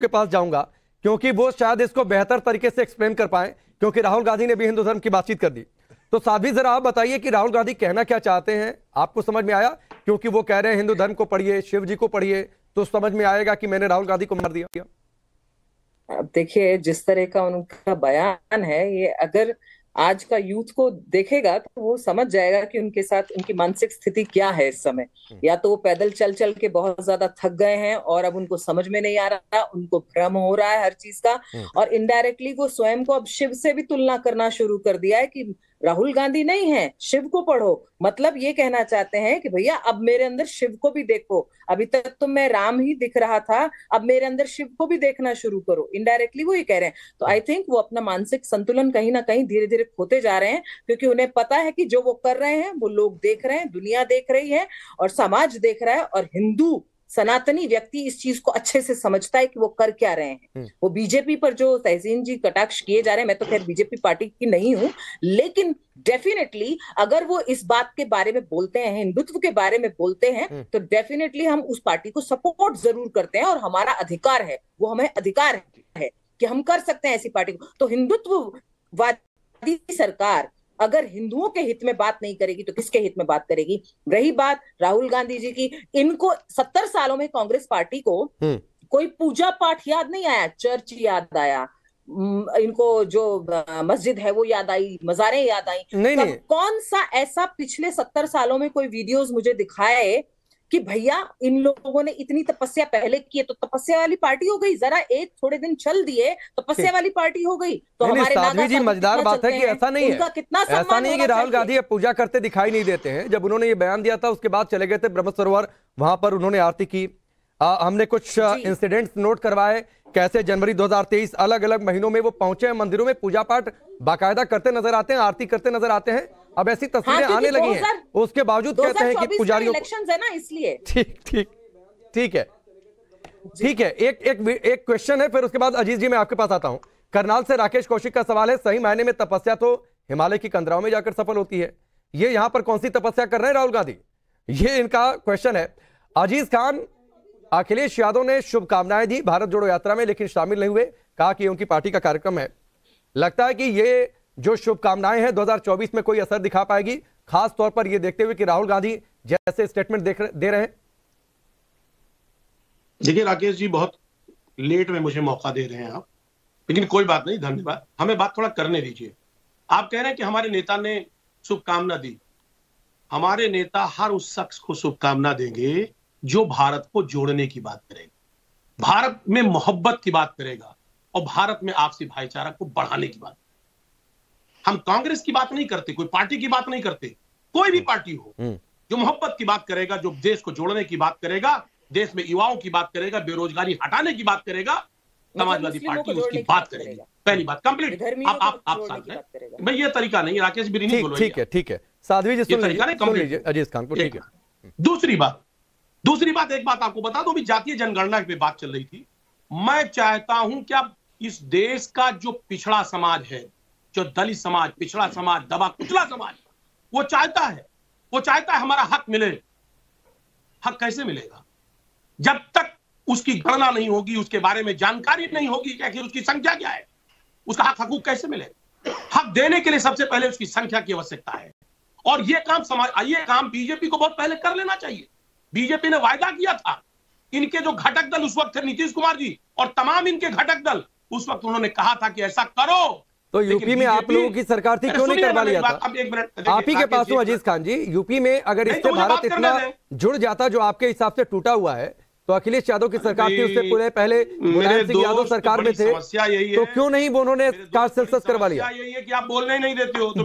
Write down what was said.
के पास जाऊंगा क्योंकि वो शायद इसको बेहतर तरीके से एक्सप्लेन कर पाए, क्योंकि राहुल गांधी ने भी हिंदू धर्म की बातचीत कर दी। तो साध्वी जरा आप बताइए कि राहुल गांधी कहना क्या चाहते हैं, आपको समझ में आया? क्योंकि वो कह रहे हैं हिंदू धर्म को पढ़िए, शिव जी को पढ़िए, तो समझ में आएगा कि मैंने राहुल गांधी को मार दिया। अब देखिए, जिस तरह का उनका बयान है, ये अगर आज का यूथ को देखेगा तो वो समझ जाएगा कि उनके साथ उनकी मानसिक स्थिति क्या है इस समय। या तो वो पैदल चल चल के बहुत ज्यादा थक गए हैं और अब उनको समझ में नहीं आ रहा, उनको भ्रम हो रहा है हर चीज का, और इनडायरेक्टली वो स्वयं को अब शिव से भी तुलना करना शुरू कर दिया है कि राहुल गांधी नहीं है, शिव को पढ़ो। मतलब ये कहना चाहते हैं कि भैया अब मेरे अंदर शिव को भी देखो, अभी तक तो मैं राम ही दिख रहा था, अब मेरे अंदर शिव को भी देखना शुरू करो। इनडायरेक्टली वो ये कह रहे हैं। तो आई थिंक वो अपना मानसिक संतुलन कहीं ना कहीं धीरे धीरे खोते जा रहे हैं, क्योंकि उन्हें पता है कि जो वो कर रहे हैं वो लोग देख रहे हैं, दुनिया देख रही है और समाज देख रहा है, और हिंदू सनातनी व्यक्ति इस चीज को अच्छे से समझता है कि वो कर क्या रहे हैं। वो बीजेपी पर जो तहसीन जी कटाक्ष किए जा रहे हैं, मैं तो खैर बीजेपी पार्टी की नहीं हूं, लेकिन डेफिनेटली अगर वो इस बात के बारे में बोलते हैं, हिंदुत्व के बारे में बोलते हैं, तो डेफिनेटली हम उस पार्टी को सपोर्ट जरूर करते हैं और हमारा अधिकार है, वो हमें अधिकार है कि हम कर सकते हैं ऐसी पार्टी को। तो हिंदुत्ववादी सरकार अगर हिंदुओं के हित में बात नहीं करेगी तो किसके हित में बात करेगी? रही बात राहुल गांधी जी की, इनको 70 सालों में कांग्रेस पार्टी को कोई पूजा पाठ याद नहीं आया, चर्च याद आया, इनको जो मस्जिद है वो याद आई, मज़ारें याद आई। नहीं। कौन सा ऐसा पिछले 70 सालों में कोई वीडियोस मुझे दिखाए कि भैया इन लोगों ने इतनी तपस्या पहले की है, तो तपस्या वाली पार्टी हो गई, जरा एक थोड़े दिन चल दिए तपस्या वाली पार्टी हो गई। तो हमारे साध्वी जी मजेदार बात है कि ऐसा नहीं है, कितना ऐसा नहीं है कि राहुल गांधी पूजा करते दिखाई नहीं देते हैं। जब उन्होंने ये बयान दिया था उसके बाद चले गए थे ब्रह्म सरोवर, वहां पर उन्होंने आरती की। हमने कुछ इंसिडेंट्स नोट करवाए, कैसे जनवरी 2023 अलग अलग महीनों में वो पहुंचे हैं मंदिरों में, पूजा पाठ बाकायदा करते नजर आते हैं, आरती करते नजर आते हैं। अब ऐसी तस्वीरें आने लगी हैं, उसके बावजूद कहते हैं कि पुजारियों इलेक्शंस है ना, इसलिए। ठीक है। एक क्वेश्चन है, फिर उसके बाद अजीत जी मैं आपके पास आता हूं। करनाल से राकेश कौशिक का सवाल है, सही मायने में तपस्या तो हिमालय की कंदराओं में जाकर सफल होती है, ये यहां पर कौन सी तपस्या कर रहे हैं राहुल गांधी? ये इनका क्वेश्चन है। अजीज खान, अखिलेश यादव ने शुभकामनाएं दी भारत जोड़ो यात्रा में, लेकिन शामिल नहीं हुए, कहा कि उनकी पार्टी का कार्यक्रम है। लगता है कि ये जो शुभकामनाएं हैं 2024 में कोई असर दिखा पाएगी, खास तौर पर यह देखते हुए कि राहुल गांधी जैसे स्टेटमेंट दे रहे हैं? देखिए राकेश जी, बहुत लेट में मुझे मौका दे रहे हैं आप, लेकिन कोई बात नहीं, धन्यवाद। हमें बात थोड़ा करने दीजिए। आप कह रहे हैं कि हमारे नेता ने शुभकामना दी। हमारे नेता हर उस शख्स को शुभकामना देंगे जो भारत को जोड़ने की बात करेगा, भारत में मोहब्बत की बात करेगा और भारत में आपसी भाईचारा को बढ़ाने की बात। हम कांग्रेस की बात नहीं करते, कोई पार्टी की बात नहीं करते, कोई भी पार्टी हो जो मोहब्बत की बात करेगा, जो देश को जोड़ने की बात करेगा, देश में युवाओं की बात करेगा, बेरोजगारी हटाने की बात करेगा, समाजवादी पार्टी उसकी बात करेगी। पहली बात कंप्लीट। आप साथ हैं भाई, ये तरीका नहीं। राकेश भी नहीं बोल रहे। ठीक है साध्वी जी, सुन लीजिए अजीज खान को। ठीक है। दूसरी बात एक बात आपको बता दो, भी जातीय जनगणना पे बात चल रही थी। मैं चाहता हूं कि अब इस देश का जो पिछड़ा समाज है, जो दलित समाज, पिछड़ा समाज, दबा कुचला समाज, वो चाहता है हमारा हक मिले। हक कैसे मिलेगा? जब तक उसकी गणना नहीं होगी, उसके बारे में जानकारी नहीं होगी कि आखिर उसकी संख्या क्या है, उसका हक हकूक कैसे मिलेगा? हक देने के लिए सबसे पहले उसकी संख्या की आवश्यकता है, और ये काम बीजेपी को बहुत पहले कर लेना चाहिए। बीजेपी ने वायदा किया था, इनके जो घटक दल उस वक्त थे नीतीश कुमार जी और तमाम इनके घटक दल, उस वक्त उन्होंने कहा था कि ऐसा करो। तो यूपी में आप लोगों की सरकार थी, क्यों नहीं करवा लिया था? अब एक मिनट आप ही के पास हूं अजीज खान जी। यूपी में अगर इससे भारत इतना जुड़ जाता जो आपके हिसाब से टूटा हुआ है, तो अखिलेश यादव की सरकार थी, उससे पूरे पहले मुलायम सिंह यादव सरकार में थे, तो क्यों नहीं वो उन्होंने कार्ड सेंसस करवा लिया? यही है कि आप बोलने ही नहीं देते हो। तो